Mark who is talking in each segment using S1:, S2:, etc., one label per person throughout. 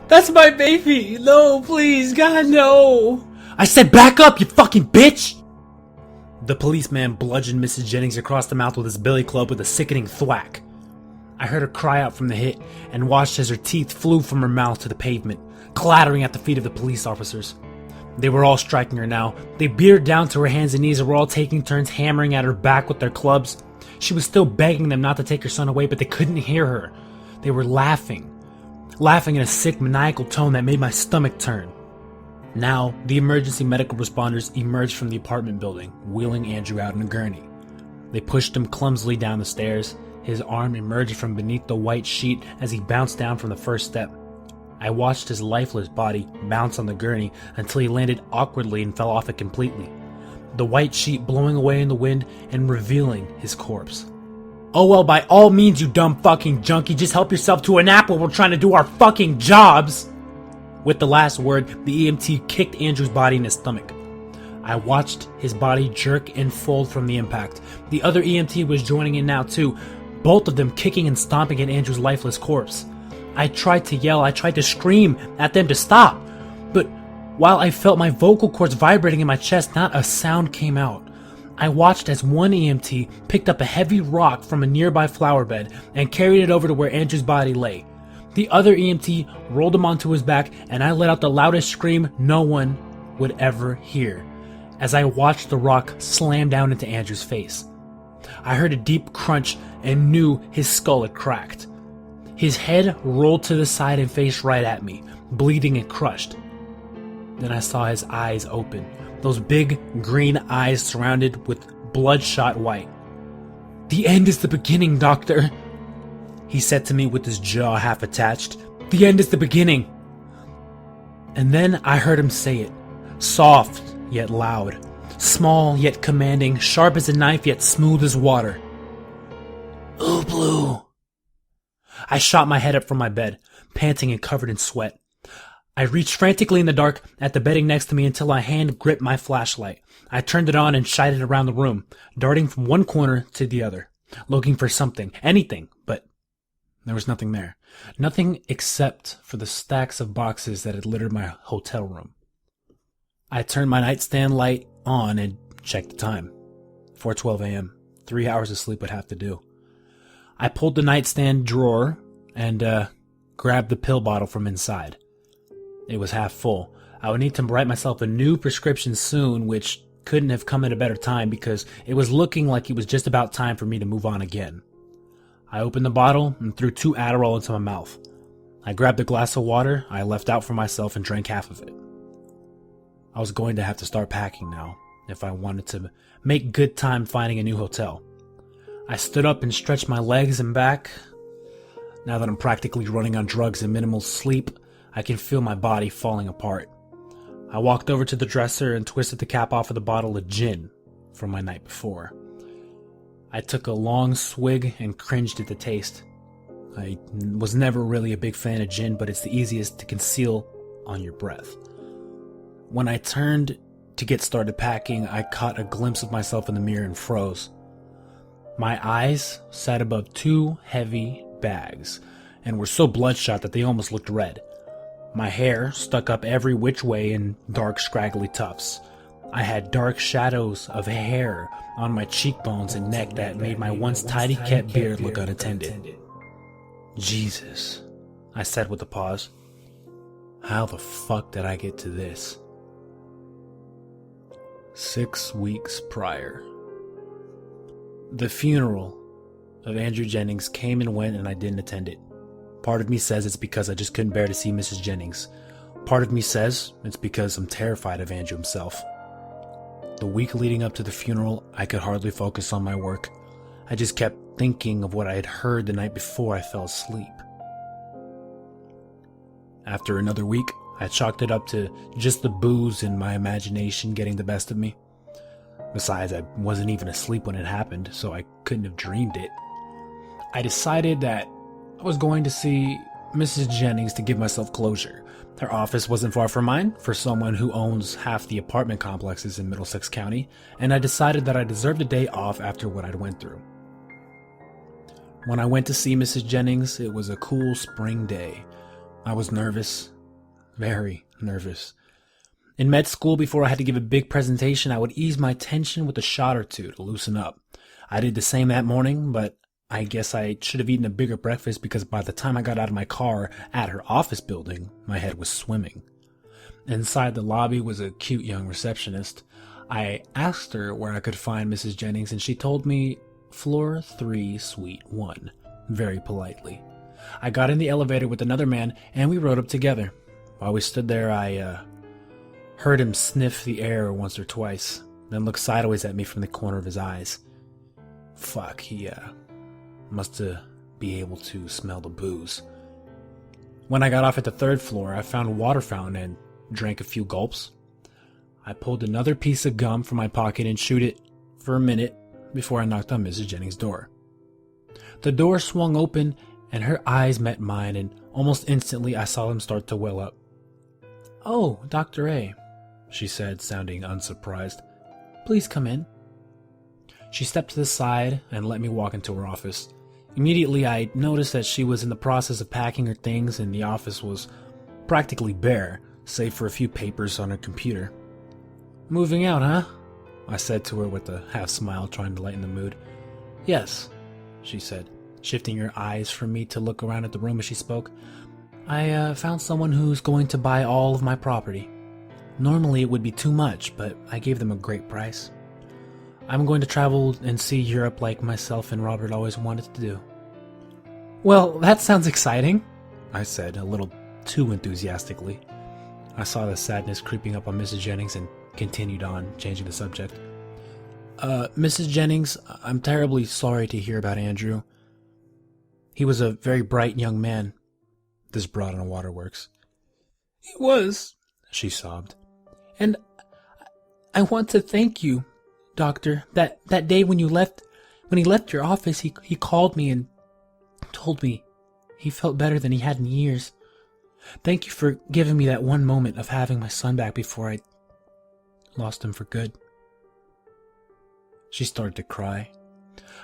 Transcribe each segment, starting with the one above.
S1: That's my baby! No, please, God, no! I said back up, you fucking bitch! The policeman bludgeoned Mrs. Jennings across the mouth with his billy club with a sickening thwack. I heard her cry out from the hit and watched as her teeth flew from her mouth to the pavement, clattering at the feet of the police officers. They were all striking her now. They beat her down to her hands and knees and were all taking turns hammering at her back with their clubs. She was still begging them not to take her son away, but they couldn't hear her. They were laughing in a sick, maniacal tone that made my stomach turn. Now, the emergency medical responders emerged from the apartment building, wheeling Andrew out in a gurney. They pushed him clumsily down the stairs. His arm emerged from beneath the white sheet as he bounced down from the first step. I watched his lifeless body bounce on the gurney until he landed awkwardly and fell off it completely, the white sheet blowing away in the wind and revealing his corpse. Oh well, by all means, you dumb fucking junkie, just help yourself to a nap while we're trying to do our fucking jobs! With the last word, the EMT kicked Andrew's body in his stomach. I watched his body jerk and fold from the impact. The other EMT was joining in now too, both of them kicking and stomping at Andrew's lifeless corpse. I tried to yell, I tried to scream at them to stop, but while I felt my vocal cords vibrating in my chest, not a sound came out. I watched as one EMT picked up a heavy rock from a nearby flower bed and carried it over to where Andrew's body lay. The other EMT rolled him onto his back, and I let out the loudest scream no one would ever hear as I watched the rock slam down into Andrew's face. I heard a deep crunch and knew his skull had cracked. His head rolled to the side and faced right at me, bleeding and crushed. Then I saw his eyes open, those big green eyes surrounded with bloodshot white. "The end is the beginning, Doctor," he said to me with his jaw half attached. "The end is the beginning." And then I heard him say it, soft yet loud, small yet commanding, sharp as a knife yet smooth as water. "Ubloo." I shot my head up from my bed, panting and covered in sweat. I reached frantically in the dark at the bedding next to me until my hand gripped my flashlight. I turned it on and shied it around the room, darting from one corner to the other, looking for something, anything, but there was nothing there. Nothing except for the stacks of boxes that had littered my hotel room. I turned my nightstand light on and checked the time. 4:12 a.m. 3 hours of sleep would have to do. I pulled the nightstand drawer and grabbed the pill bottle from inside. It was half full. I would need to write myself a new prescription soon, which couldn't have come at a better time because it was looking like it was just about time for me to move on again. I opened the bottle and threw 2 Adderall into my mouth. I grabbed a glass of water I left out for myself and drank half of it. I was going to have to start packing now if I wanted to make good time finding a new hotel. I stood up and stretched my legs and back. Now that I'm practically running on drugs and minimal sleep, I can feel my body falling apart. I walked over to the dresser and twisted the cap off of the bottle of gin from my night before. I took a long swig and cringed at the taste. I was never really a big fan of gin, but it's the easiest to conceal on your breath. When I turned to get started packing, I caught a glimpse of myself in the mirror and froze. My eyes sat above 2 heavy bags and were so bloodshot that they almost looked red. My hair stuck up every which way in dark, scraggly tufts. I had dark shadows of hair on my cheekbones and neck that made my once tidy kept beard look unattended. "Jesus," I said with a pause. "How the fuck did I get to this?" 6 weeks prior. The funeral of Andrew Jennings came and went and I didn't attend it. Part of me says it's because I just couldn't bear to see Mrs. Jennings. Part of me says it's because I'm terrified of Andrew himself. The week leading up to the funeral, I could hardly focus on my work. I just kept thinking of what I had heard the night before I fell asleep. After another week, I chalked it up to just the booze and my imagination getting the best of me. Besides, I wasn't even asleep when it happened, so I couldn't have dreamed it. I decided that I was going to see Mrs. Jennings to give myself closure. Her office wasn't far from mine, for someone who owns half the apartment complexes in Middlesex County, and I decided that I deserved a day off after what I'd went through. When I went to see Mrs. Jennings, it was a cool spring day. I was nervous, very nervous. In med school, before I had to give a big presentation, I would ease my tension with a shot or two to loosen up. I did the same that morning, but I guess I should have eaten a bigger breakfast because by the time I got out of my car at her office building, my head was swimming. Inside the lobby was a cute young receptionist. I asked her where I could find Mrs. Jennings, and she told me floor 3, suite 1, very politely. I got in the elevator with another man, and we rode up together. While we stood there, I heard him sniff the air once or twice, then look sideways at me from the corner of his eyes. Fuck, he must be able to smell the booze. When I got off at the 3rd floor, I found a water fountain and drank a few gulps. I pulled another piece of gum from my pocket and chewed it for a minute before I knocked on Mrs. Jennings' door. The door swung open and her eyes met mine, and almost instantly I saw them start to well up. "Oh, Dr. A," she said, sounding unsurprised. "Please come in." She stepped to the side and let me walk into her office. Immediately I noticed that she was in the process of packing her things, and the office was practically bare, save for a few papers on her computer. "Moving out, huh?" I said to her with a half smile, trying to lighten the mood. "Yes," she said, shifting her eyes from me to look around at the room as she spoke. "I found someone who's going to buy all of my property. Normally it would be too much, but I gave them a great price. I'm going to travel and see Europe like myself and Robert always wanted to do." "Well, that sounds exciting," I said, a little too enthusiastically. I saw the sadness creeping up on Mrs. Jennings and continued on, changing the subject. Mrs. Jennings, I'm terribly sorry to hear about Andrew. He was a very bright young man." This brought on a waterworks. "He was," she sobbed. "And I want to thank you, Doctor. That day when he left your office, he called me and told me he felt better than he had in years. Thank you for giving me that one moment of having my son back before I lost him for good." She started to cry.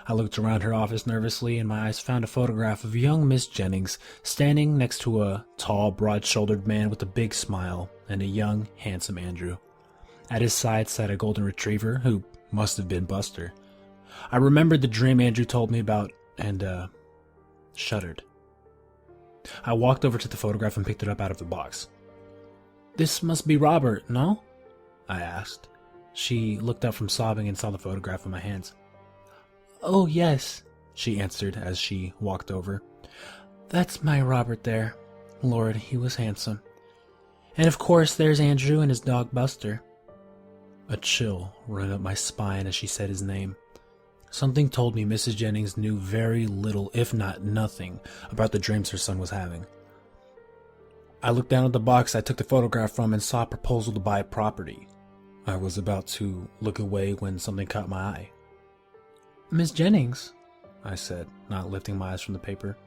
S1: I looked around her office nervously, and my eyes found a photograph of young Miss Jennings standing next to a tall, broad-shouldered man with a big smile and a young, handsome Andrew. At his side sat a golden retriever who must have been Buster. I remembered the dream Andrew told me about and shuddered. I walked over to the photograph and picked it up out of the box. "This must be Robert, no?" I asked. She looked up from sobbing and saw the photograph in my hands. "Oh, yes," she answered as she walked over. "That's my Robert there. Lord, he was handsome. And of course there's Andrew and his dog Buster." A chill ran up my spine as she said his name. Something told me Mrs. Jennings knew very little, if not nothing, about the dreams her son was having. I looked down at the box I took the photograph from and saw a proposal to buy property. I was about to look away when something caught my eye. "Miss Jennings," I said, not lifting my eyes from the paper.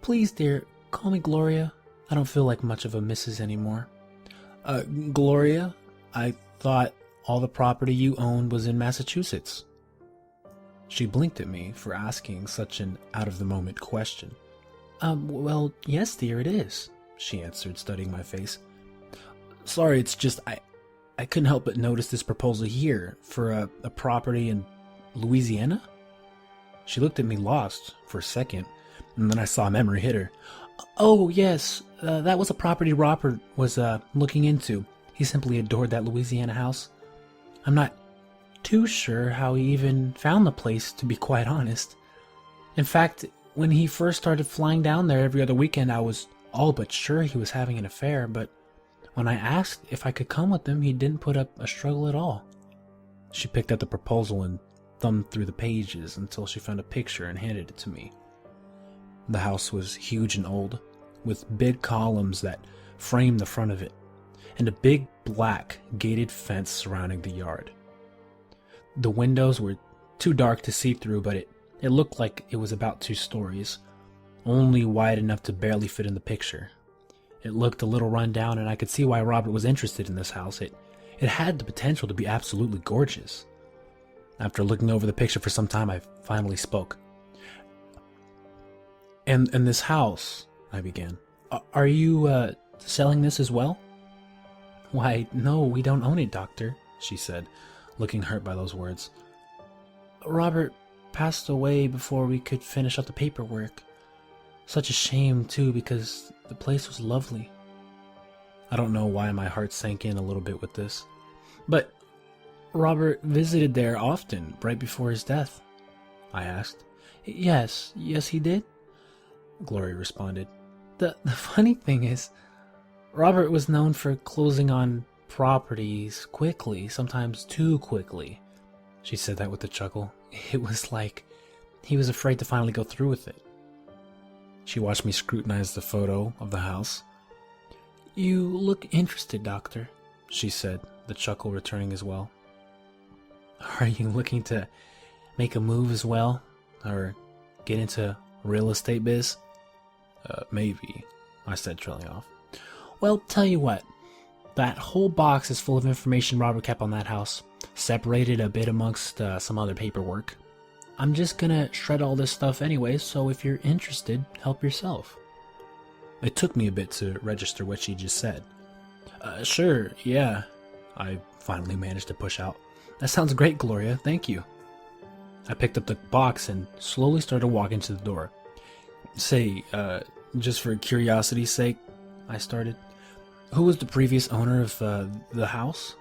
S1: "Please, dear, call me Gloria. I don't feel like much of a missus anymore." Gloria? I thought all the property you owned was in Massachusetts." She blinked at me for asking such an out-of-the-moment question. Well, yes, dear, it is," she answered, studying my face. "Sorry, it's just I couldn't help but notice this proposal here for a property in Louisiana?" She looked at me lost for a second, and then I saw memory hit her. "Oh, yes, that was a property Robert was looking into. He simply adored that Louisiana house. I'm not too sure how he even found the place, to be quite honest. In fact, when he first started flying down there every other weekend, I was all but sure he was having an affair, but when I asked if I could come with him, he didn't put up a struggle at all." She picked up the proposal and thumbed through the pages until she found a picture and handed it to me. The house was huge and old, with big columns that framed the front of it, and a big black gated fence surrounding the yard. The windows were too dark to see through, but it looked like it was about 2 stories, only wide enough to barely fit in the picture. It looked a little run down, and I could see why Robert was interested in this house. It had the potential to be absolutely gorgeous. After looking over the picture for some time, I finally spoke. And this house," I began. Are you selling this as well? Why, no, we don't own it, Doctor, she said, looking hurt by those words. Robert passed away before we could finish up the paperwork. Such a shame, too, because the place was lovely. I don't know why my heart sank in a little bit with this. But Robert visited there often, right before his death, I asked. Yes, he did, Gloria responded. The funny thing is, Robert was known for closing on properties quickly, sometimes too quickly. She said that with a chuckle. It was like he was afraid to finally go through with it. She watched me scrutinize the photo of the house. You look interested, Doctor, she said, the chuckle returning as well. Are you looking to make a move as well? Or get into real estate biz? Maybe, I said, trailing off. Well, tell you what. That whole box is full of information Robert kept on that house, separated a bit amongst some other paperwork. I'm just gonna shred all this stuff anyway, so if you're interested, help yourself. It took me a bit to register what she just said. Sure, yeah, I finally managed to push out. That sounds great, Gloria, thank you. I picked up the box and slowly started walking to the door. Say, just for curiosity's sake, I started. Who was the previous owner of the house?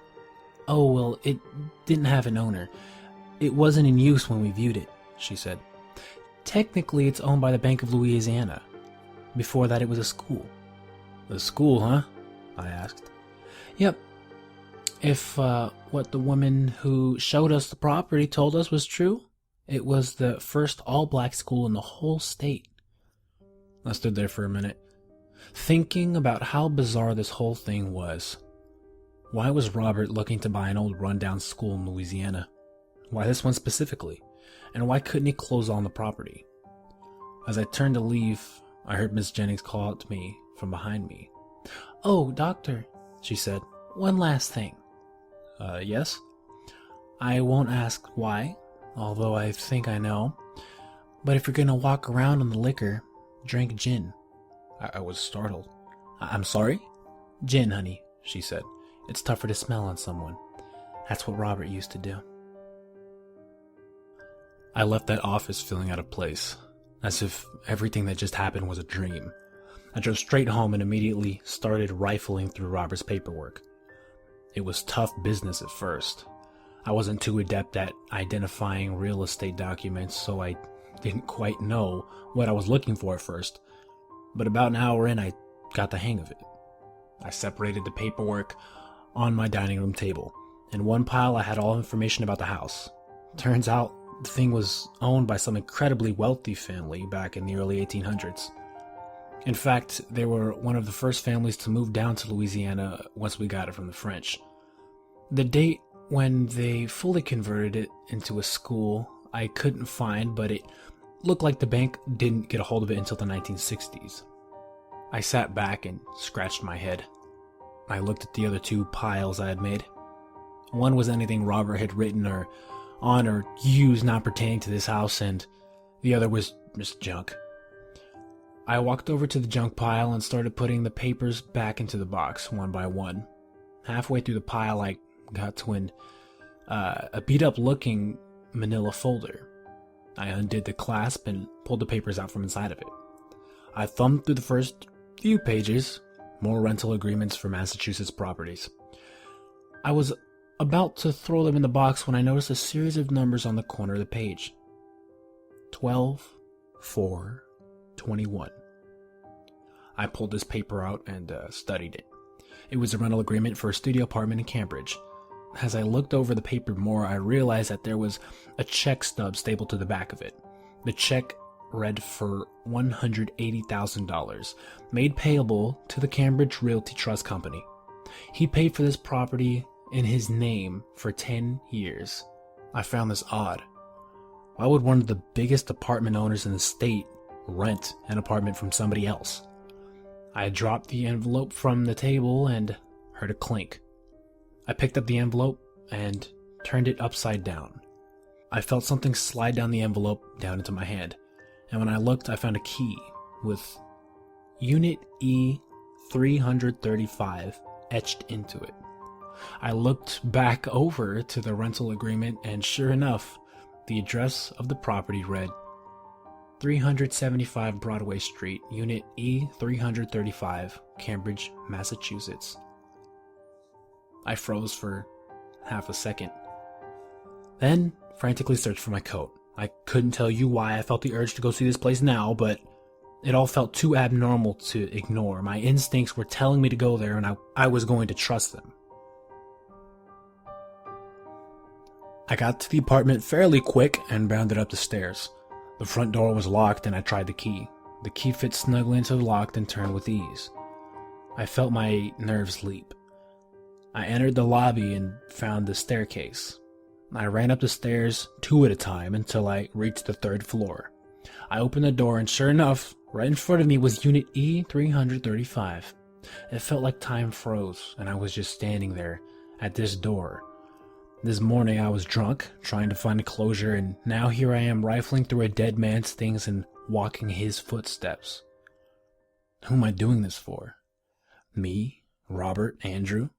S1: Oh, well, it didn't have an owner. It wasn't in use when we viewed it, she said. Technically, it's owned by the Bank of Louisiana. Before that, it was a school. A school, huh? I asked. Yep. If what the woman who showed us the property told us was true, it was the first all-black school in the whole state. I stood there for a minute, thinking about how bizarre this whole thing was. Why was Robert looking to buy an old rundown school in Louisiana? Why this one specifically? And why couldn't he close on the property? As I turned to leave, I heard Miss Jennings call out to me from behind me. Oh, Doctor, she said, one last thing. Yes? I won't ask why, although I think I know. But if you're gonna walk around on the liquor, drink gin. I was startled. I'm sorry? Gin, honey, she said. It's tougher to smell on someone. That's what Robert used to do. I left that office feeling out of place, as if everything that just happened was a dream. I drove straight home and immediately started rifling through Robert's paperwork. It was tough business at first. I wasn't too adept at identifying real estate documents, so I didn't quite know what I was looking for at first. But about an hour in, I got the hang of it. I separated the paperwork on my dining room table. In one pile, I had all information about the house. Turns out, the thing was owned by some incredibly wealthy family back in the early 1800s. In fact, they were one of the first families to move down to Louisiana once we got it from the French. The date when they fully converted it into a school, I couldn't find, but it looked like the bank didn't get a hold of it until the 1960s. I sat back and scratched my head. I looked at the other two piles I had made. One was anything Robert had written or on or used not pertaining to this house, and the other was just junk. I walked over to the junk pile and started putting the papers back into the box one by one. Halfway through the pile, I got to a beat-up looking manila folder. I undid the clasp and pulled the papers out from inside of it. I thumbed through the first few pages, more rental agreements for Massachusetts properties. I was about to throw them in the box when I noticed a series of numbers on the corner of the page. 12, 4, 21. I pulled this paper out and studied it. It was a rental agreement for a studio apartment in Cambridge. As I looked over the paper more, I realized that there was a check stub stapled to the back of it. The check read for $180,000, made payable to the Cambridge Realty Trust Company. He paid for this property in his name for 10 years. I found this odd. Why would one of the biggest apartment owners in the state rent an apartment from somebody else? I dropped the envelope from the table and heard a clink. I picked up the envelope and turned it upside down. I felt something slide down the envelope down into my hand, and when I looked, I found a key with Unit E 335 etched into it. I looked back over to the rental agreement, and sure enough, the address of the property read 375 Broadway Street, Unit E335, Cambridge, Massachusetts. I froze for half a second, then frantically searched for my coat. I couldn't tell you why I felt the urge to go see this place now, but it all felt too abnormal to ignore. My instincts were telling me to go there, and I was going to trust them. I got to the apartment fairly quick and bounded up the stairs. The front door was locked, and I tried the key. The key fit snugly into the lock and turned with ease. I felt my nerves leap. I entered the lobby and found the staircase. I ran up the stairs 2 at a time until I reached the 3rd floor. I opened the door, and sure enough, right in front of me was Unit E335. It felt like time froze, and I was just standing there at this door. This morning I was drunk, trying to find closure, and now here I am rifling through a dead man's things and walking his footsteps. Who am I doing this for? Me? Robert? Andrew?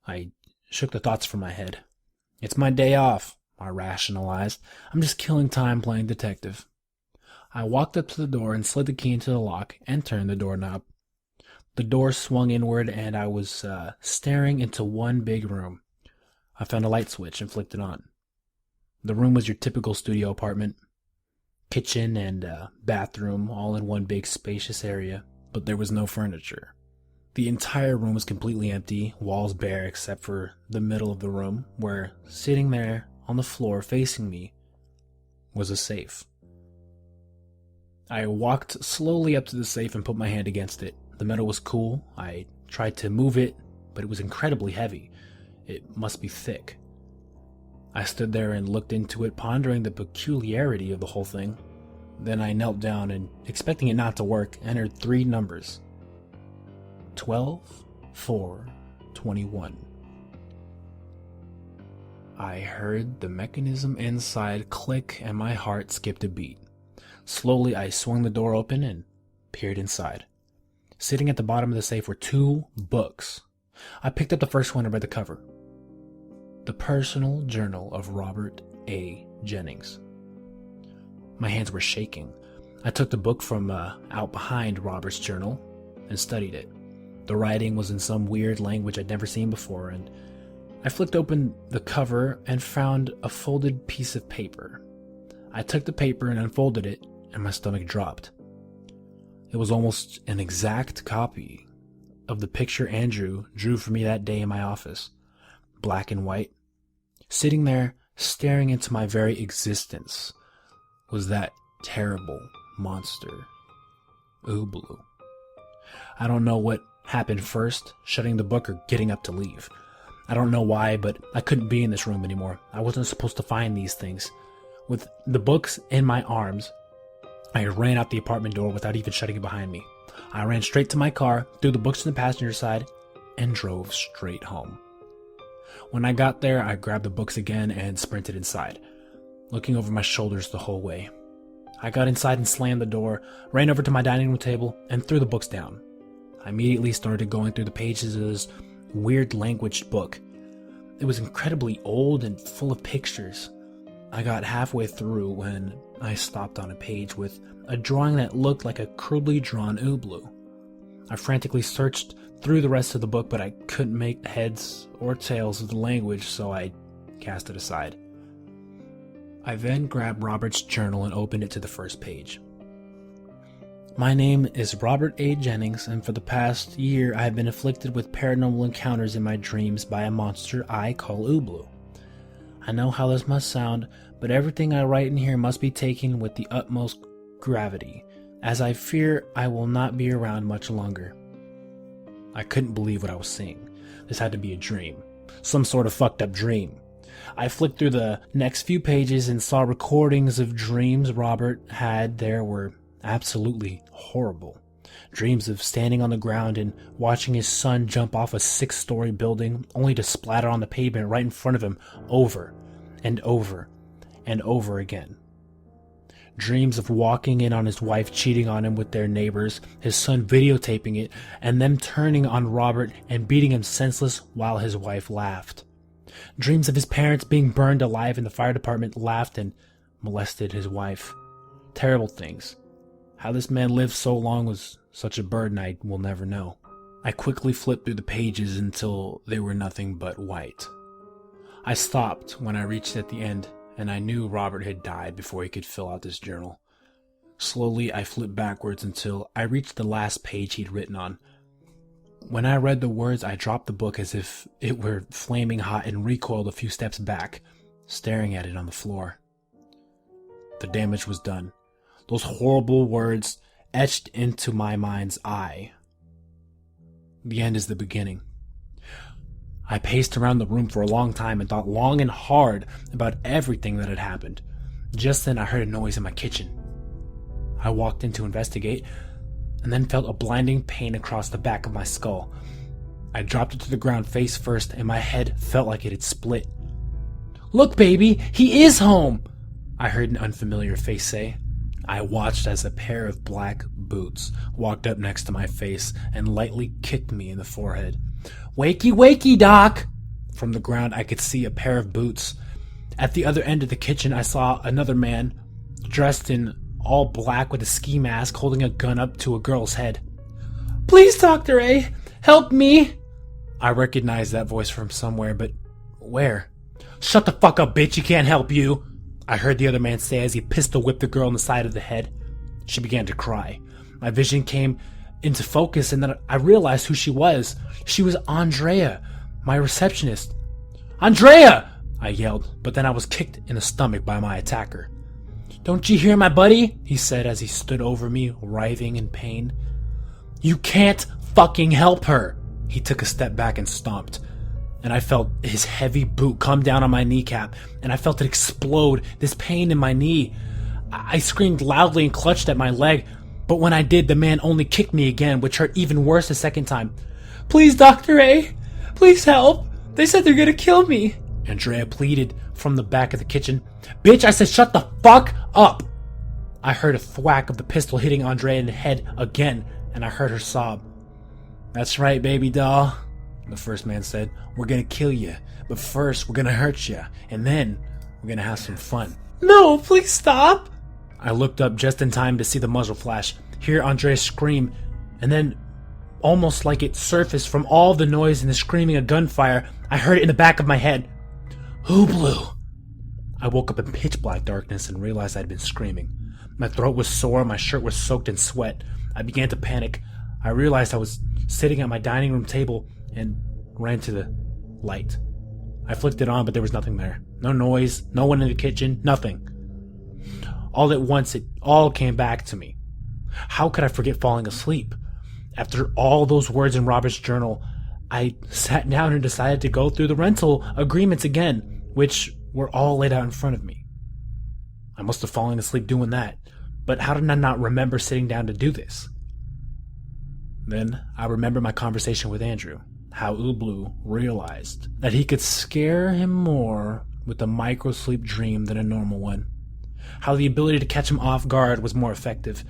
S1: I shook the thoughts from my head. It's my day off, I rationalized. I'm just killing time playing detective. I walked up to the door and slid the key into the lock and turned the doorknob. The door swung inward, and I was staring into one big room. I found a light switch and flicked it on. The room was your typical studio apartment. Kitchen and bathroom all in one big spacious area, but there was no furniture. The entire room was completely empty, walls bare except for the middle of the room, where, sitting there on the floor facing me, was a safe. I walked slowly up to the safe and put my hand against it. The metal was cool. I tried to move it, but it was incredibly heavy. It must be thick. I stood there and looked into it, pondering the peculiarity of the whole thing. Then I knelt down and, expecting it not to work, entered 3 numbers. 12, 4, 21. I heard the mechanism inside click and my heart skipped a beat. Slowly I swung the door open and peered inside. Sitting at the bottom of the safe were 2 books. I picked up the first one and read the cover. The Personal Journal of Robert A. Jennings. My hands were shaking. I took the book from out behind Robert's journal and studied it. The writing was in some weird language I'd never seen before, and I flicked open the cover and found a folded piece of paper. I took the paper and unfolded it, and my stomach dropped. It was almost an exact copy of the picture Andrew drew for me that day in my office. Black and white. Sitting there, staring into my very existence, was that terrible monster, Ubloo. I don't know what happened first, shutting the book or getting up to leave. I don't know why, but I couldn't be in this room anymore. I wasn't supposed to find these things. With the books in my arms, I ran out the apartment door without even shutting it behind me. I ran straight to my car, threw the books to the passenger side, and drove straight home. When I got there, I grabbed the books again and sprinted inside, looking over my shoulders the whole way. I got inside and slammed the door, ran over to my dining room table, and threw the books down. I immediately started going through the pages of this weird language book. It was incredibly old and full of pictures. I got halfway through when I stopped on a page with a drawing that looked like a crudely drawn Ubloo. I frantically searched through the rest of the book, but I couldn't make heads or tails of the language, so I cast it aside. I then grabbed Robert's journal and opened it to the first page. My name is Robert A. Jennings, and for the past year I have been afflicted with paranormal encounters in my dreams by a monster I call Ubloo. I know how this must sound, but everything I write in here must be taken with the utmost gravity, as I fear I will not be around much longer. I couldn't believe what I was seeing. This had to be a dream. Some sort of fucked up dream. I flicked through the next few pages and saw recordings of dreams Robert had there were absolutely horrible. Dreams of standing on the ground and watching his son jump off a 6-story building only to splatter on the pavement right in front of him over and over and over again. Dreams of walking in on his wife cheating on him with their neighbors, his son videotaping it, and them turning on Robert and beating him senseless while his wife laughed. Dreams of his parents being burned alive and the fire department laughed and molested his wife. Terrible things. How this man lived so long was such a burden I will never know. I quickly flipped through the pages until they were nothing but white. I stopped when I reached at the end, and I knew Robert had died before he could fill out this journal. Slowly, I flipped backwards until I reached the last page he'd written on. When I read the words, I dropped the book as if it were flaming hot and recoiled a few steps back, staring at it on the floor. The damage was done. Those horrible words etched into my mind's eye. The end is the beginning. I paced around the room for a long time and thought long and hard about everything that had happened. Just then I heard a noise in my kitchen. I walked in to investigate and then felt a blinding pain across the back of my skull. I dropped it to the ground face first and my head felt like it had split. "Look, baby, he is home!" I heard an unfamiliar face say. I watched as a pair of black boots walked up next to my face and lightly kicked me in the forehead. "Wakey, wakey, Doc!" From the ground I could see a pair of boots. At the other end of the kitchen I saw another man, dressed in all black with a ski mask, holding a gun up to a girl's head. "Please, Dr. A, help me!" I recognized that voice from somewhere, but where? "Shut the fuck up, bitch, he can't help you!" I heard the other man say as he pistol whipped the girl in the side of the head. She began to cry. My vision came into focus and then I realized who she was. She was Andrea, my receptionist. "Andrea!" I yelled, but then I was kicked in the stomach by my attacker. "Don't you hear my buddy?" he said as he stood over me, writhing in pain. "You can't fucking help her!" He took a step back and stomped, and I felt his heavy boot come down on my kneecap, and I felt it explode, this pain in my knee. I screamed loudly and clutched at my leg, but when I did, the man only kicked me again, which hurt even worse the second time. "Please, Dr. A, please help. They said they're gonna kill me," Andrea pleaded from the back of the kitchen. "Bitch, I said shut the fuck up!" I heard a thwack of the pistol hitting Andrea in the head again, and I heard her sob. "That's right, baby doll," the first man said. "We're gonna kill you, but first we're gonna hurt you, and then we're gonna have some fun." "No, please stop!" I looked up just in time to see the muzzle flash, hear Andrea scream, and then, almost like it surfaced from all the noise and the screaming of gunfire, I heard it in the back of my head. "Ubloo!" I woke up in pitch black darkness and realized I'd been screaming. My throat was sore, my shirt was soaked in sweat. I began to panic. I realized I was sitting at my dining room table and ran to the light. I flicked it on, but there was nothing there. No noise, no one in the kitchen, nothing. All at once, it all came back to me. How could I forget falling asleep? After all those words in Robert's journal, I sat down and decided to go through the rental agreements again, which were all laid out in front of me. I must have fallen asleep doing that, but how did I not remember sitting down to do this? Then I remembered my conversation with Andrew, how Ubloo realized that he could scare him more with a micro-sleep dream than a normal one. How the ability to catch him off guard was more effective.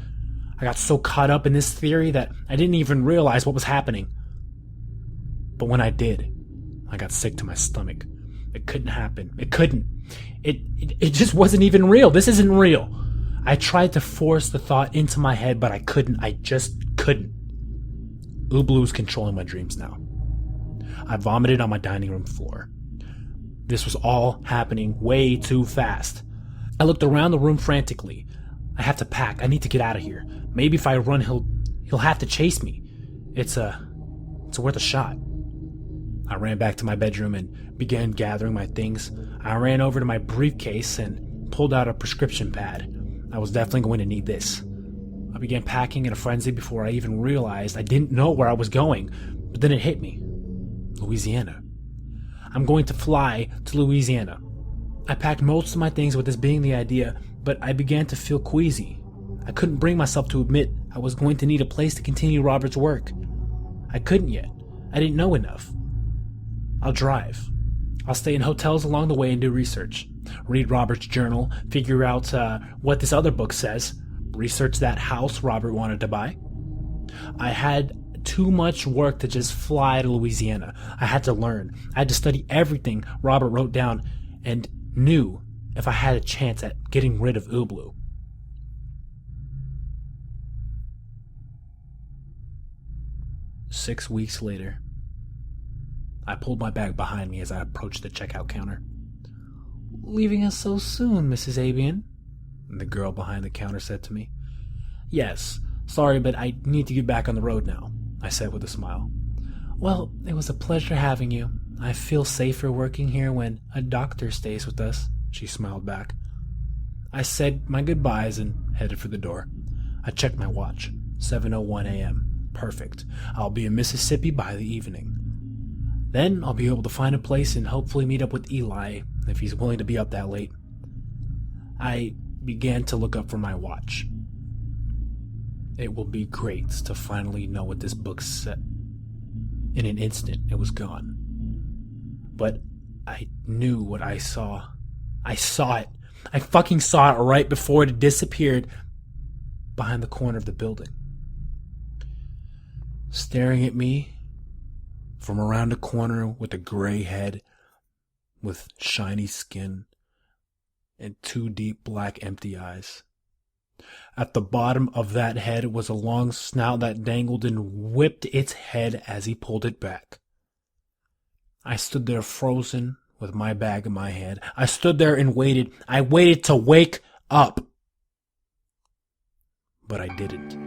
S1: I got so caught up in this theory that I didn't even realize what was happening. But when I did, I got sick to my stomach. It couldn't happen. It couldn't. It just wasn't even real. This isn't real. I tried to force the thought into my head, but I couldn't. I just couldn't. Ubloo's controlling my dreams now. I vomited on my dining room floor. This was all happening way too fast. I looked around the room frantically. I have to pack. I need to get out of here. Maybe if I run, he'll have to chase me. It's worth a shot. I ran back to my bedroom and began gathering my things. I ran over to my briefcase and pulled out a prescription pad. I was definitely going to need this. I began packing in a frenzy before I even realized I didn't know where I was going, but then it hit me. Louisiana. I'm going to fly to Louisiana. I packed most of my things with this being the idea, but I began to feel queasy. I couldn't bring myself to admit I was going to need a place to continue Robert's work. I couldn't yet. I didn't know enough. I'll drive. I'll stay in hotels along the way and do research. read Robert's journal, figure out what this other book says, research that house Robert wanted to buy. I had too much work to just fly to Louisiana. I had to learn. I had to study everything Robert wrote down and knew if I had a chance at getting rid of Ubloo. Six weeks later, I pulled my bag behind me as I approached the checkout counter. "Leaving us so soon, Mrs. Abian?" the girl behind the counter said to me. "Yes, sorry, but I need to get back on the road now," I said with a smile. "Well, it was a pleasure having you. I feel safer working here when a doctor stays with us," she smiled back. I said my goodbyes and headed for the door. I checked my watch. 7:01 a.m. Perfect. I'll be in Mississippi by the evening. Then I'll be able to find a place and hopefully meet up with Eli if he's willing to be up that late. I began to look up for my watch. It will be great to finally know what this book said. In an instant, it was gone. But I knew what I saw. I saw it. I fucking saw it right before it disappeared behind the corner of the building. Staring at me from around a corner with a gray head, with shiny skin, and two deep black empty eyes. At the bottom of that head was a long snout that dangled and whipped its head as he pulled it back. I stood there frozen with my bag in my hand. I stood there and waited. I waited to wake up. But I didn't.